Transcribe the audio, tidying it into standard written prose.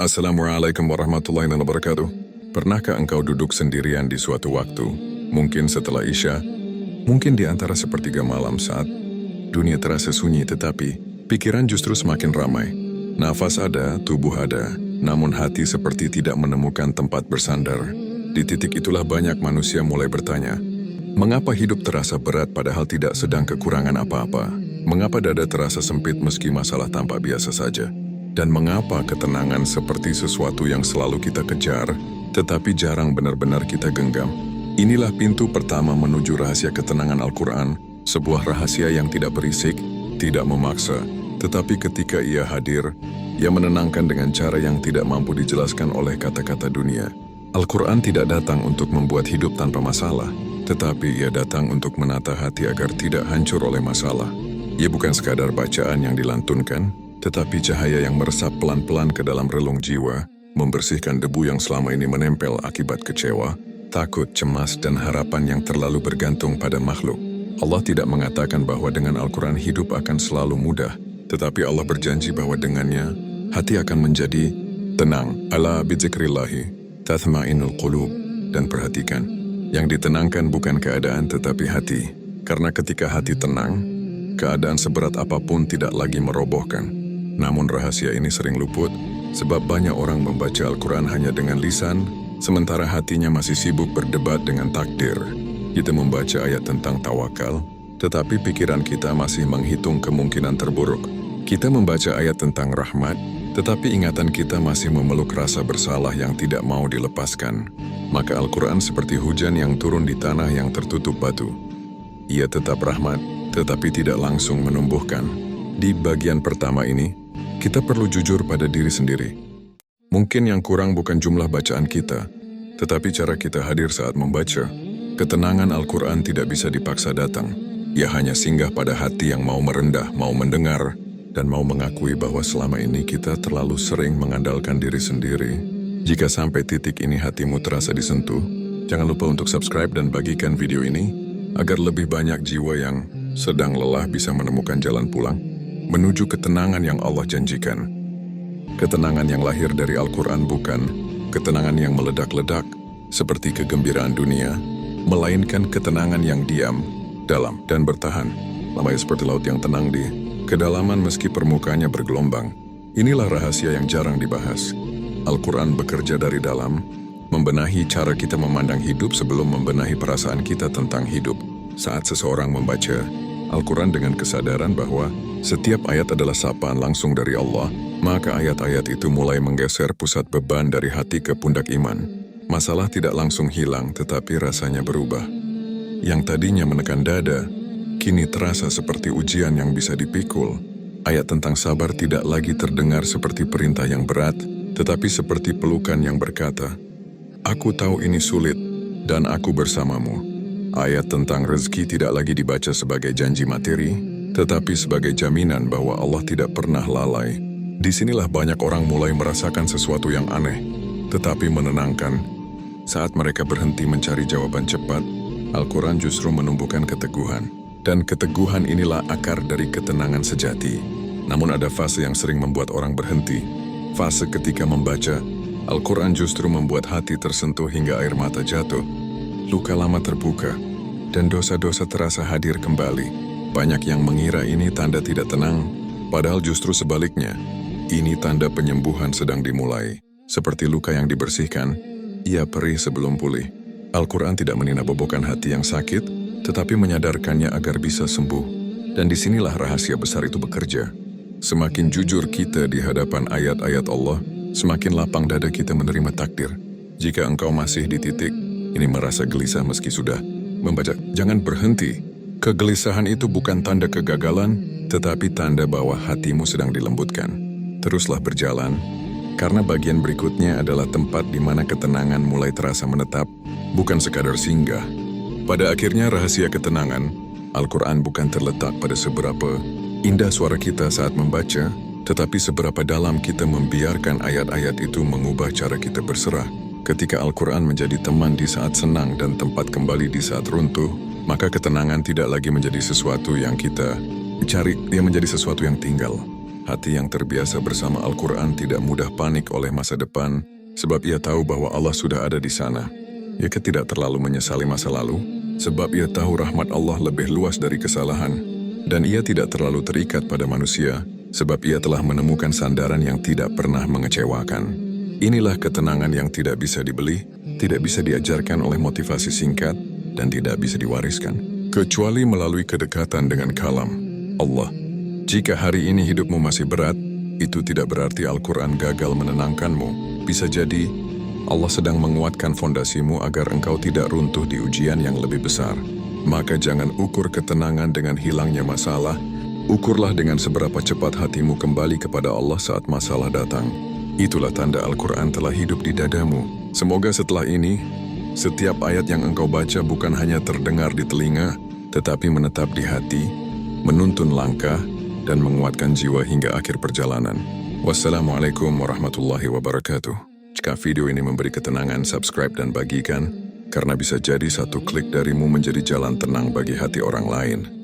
Assalamualaikum warahmatullahi wabarakatuh. Pernahkah engkau duduk sendirian di suatu waktu, mungkin setelah Isya, mungkin di antara sepertiga malam saat dunia terasa sunyi tetapi pikiran justru semakin ramai. Nafas ada, tubuh ada, namun hati seperti tidak menemukan tempat bersandar. Di titik itulah banyak manusia mulai bertanya, mengapa hidup terasa berat padahal tidak sedang kekurangan apa-apa? Mengapa dada terasa sempit meski masalah tampak biasa saja? Dan mengapa ketenangan seperti sesuatu yang selalu kita kejar, tetapi jarang benar-benar kita genggam? Inilah pintu pertama menuju rahasia ketenangan Al-Quran, sebuah rahasia yang tidak berisik, tidak memaksa, tetapi ketika ia hadir, ia menenangkan dengan cara yang tidak mampu dijelaskan oleh kata-kata dunia. Al-Quran tidak datang untuk membuat hidup tanpa masalah, tetapi ia datang untuk menata hati agar tidak hancur oleh masalah. Ia bukan sekadar bacaan yang dilantunkan, tetapi cahaya yang meresap pelan-pelan ke dalam relung jiwa, membersihkan debu yang selama ini menempel akibat kecewa, takut, cemas, dan harapan yang terlalu bergantung pada makhluk. Allah tidak mengatakan bahwa dengan Al-Quran hidup akan selalu mudah, tetapi Allah berjanji bahwa dengannya, hati akan menjadi tenang. Ala bidzikrillahi tatma'inul qulub. Dan perhatikan, yang ditenangkan bukan keadaan tetapi hati. Karena ketika hati tenang, keadaan seberat apapun tidak lagi merobohkan. Namun rahasia ini sering luput, sebab banyak orang membaca Al-Quran hanya dengan lisan, sementara hatinya masih sibuk berdebat dengan takdir. Kita membaca ayat tentang tawakal, tetapi pikiran kita masih menghitung kemungkinan terburuk. Kita membaca ayat tentang rahmat, tetapi ingatan kita masih memeluk rasa bersalah yang tidak mau dilepaskan. Maka Al-Quran seperti hujan yang turun di tanah yang tertutup batu. Ia tetap rahmat, tetapi tidak langsung menumbuhkan. Di bagian pertama ini, kita perlu jujur pada diri sendiri. Mungkin yang kurang bukan jumlah bacaan kita, tetapi cara kita hadir saat membaca. Ketenangan Al-Quran tidak bisa dipaksa datang. Ia hanya singgah pada hati yang mau merendah, mau mendengar, dan mau mengakui bahwa selama ini kita terlalu sering mengandalkan diri sendiri. Jika sampai titik ini hatimu terasa disentuh, jangan lupa untuk subscribe dan bagikan video ini, agar lebih banyak jiwa yang sedang lelah bisa menemukan jalan pulang menuju ketenangan yang Allah janjikan. Ketenangan yang lahir dari Al-Quran bukan ketenangan yang meledak-ledak seperti kegembiraan dunia, melainkan ketenangan yang diam, dalam, dan bertahan. Lamanya seperti laut yang tenang di kedalaman meski permukaannya bergelombang. Inilah rahasia yang jarang dibahas. Al-Quran bekerja dari dalam, membenahi cara kita memandang hidup sebelum membenahi perasaan kita tentang hidup. Saat seseorang membaca Al-Quran dengan kesadaran bahwa setiap ayat adalah sapaan langsung dari Allah, maka ayat-ayat itu mulai menggeser pusat beban dari hati ke pundak iman. Masalah tidak langsung hilang, tetapi rasanya berubah. Yang tadinya menekan dada, kini terasa seperti ujian yang bisa dipikul. Ayat tentang sabar tidak lagi terdengar seperti perintah yang berat, tetapi seperti pelukan yang berkata, "Aku tahu ini sulit, dan aku bersamamu." Ayat tentang rezeki tidak lagi dibaca sebagai janji materi, tetapi sebagai jaminan bahwa Allah tidak pernah lalai. Disinilah banyak orang mulai merasakan sesuatu yang aneh, tetapi menenangkan. Saat mereka berhenti mencari jawaban cepat, Al-Quran justru menumbuhkan keteguhan. Dan keteguhan inilah akar dari ketenangan sejati. Namun ada fase yang sering membuat orang berhenti. Fase ketika membaca, Al-Quran justru membuat hati tersentuh hingga air mata jatuh. Luka lama terbuka, dan dosa-dosa terasa hadir kembali. Banyak yang mengira ini tanda tidak tenang, padahal justru sebaliknya. Ini tanda penyembuhan sedang dimulai. Seperti luka yang dibersihkan, ia perih sebelum pulih. Al-Quran tidak meninabobokan hati yang sakit, tetapi menyadarkannya agar bisa sembuh. Dan disinilah rahasia besar itu bekerja. Semakin jujur kita di hadapan ayat-ayat Allah, semakin lapang dada kita menerima takdir. Jika engkau masih di titik ini merasa gelisah meski sudah membaca, jangan berhenti. Kegelisahan itu bukan tanda kegagalan, tetapi tanda bahwa hatimu sedang dilembutkan. Teruslah berjalan, karena bagian berikutnya adalah tempat di mana ketenangan mulai terasa menetap, bukan sekadar singgah. Pada akhirnya rahasia ketenangan, Al-Quran bukan terletak pada seberapa indah suara kita saat membaca, tetapi seberapa dalam kita membiarkan ayat-ayat itu mengubah cara kita berserah. Ketika Al-Quran menjadi teman di saat senang dan tempat kembali di saat runtuh, maka ketenangan tidak lagi menjadi sesuatu yang kita cari, dia menjadi sesuatu yang tinggal. Hati yang terbiasa bersama Al-Quran tidak mudah panik oleh masa depan, sebab ia tahu bahwa Allah sudah ada di sana. Ia tidak terlalu menyesali masa lalu, sebab ia tahu rahmat Allah lebih luas dari kesalahan. Dan ia tidak terlalu terikat pada manusia, sebab ia telah menemukan sandaran yang tidak pernah mengecewakan. Inilah ketenangan yang tidak bisa dibeli, tidak bisa diajarkan oleh motivasi singkat, dan tidak bisa diwariskan, kecuali melalui kedekatan dengan kalam Allah. Jika hari ini hidupmu masih berat, itu tidak berarti Al-Quran gagal menenangkanmu. Bisa jadi, Allah sedang menguatkan fondasimu agar engkau tidak runtuh di ujian yang lebih besar. Maka jangan ukur ketenangan dengan hilangnya masalah, ukurlah dengan seberapa cepat hatimu kembali kepada Allah saat masalah datang. Itulah tanda Al-Quran telah hidup di dadamu. Semoga setelah ini, setiap ayat yang engkau baca bukan hanya terdengar di telinga, tetapi menetap di hati, menuntun langkah, dan menguatkan jiwa hingga akhir perjalanan. Wassalamualaikum warahmatullahi wabarakatuh. Jika video ini memberi ketenangan, subscribe dan bagikan, karena bisa jadi satu klik darimu menjadi jalan tenang bagi hati orang lain.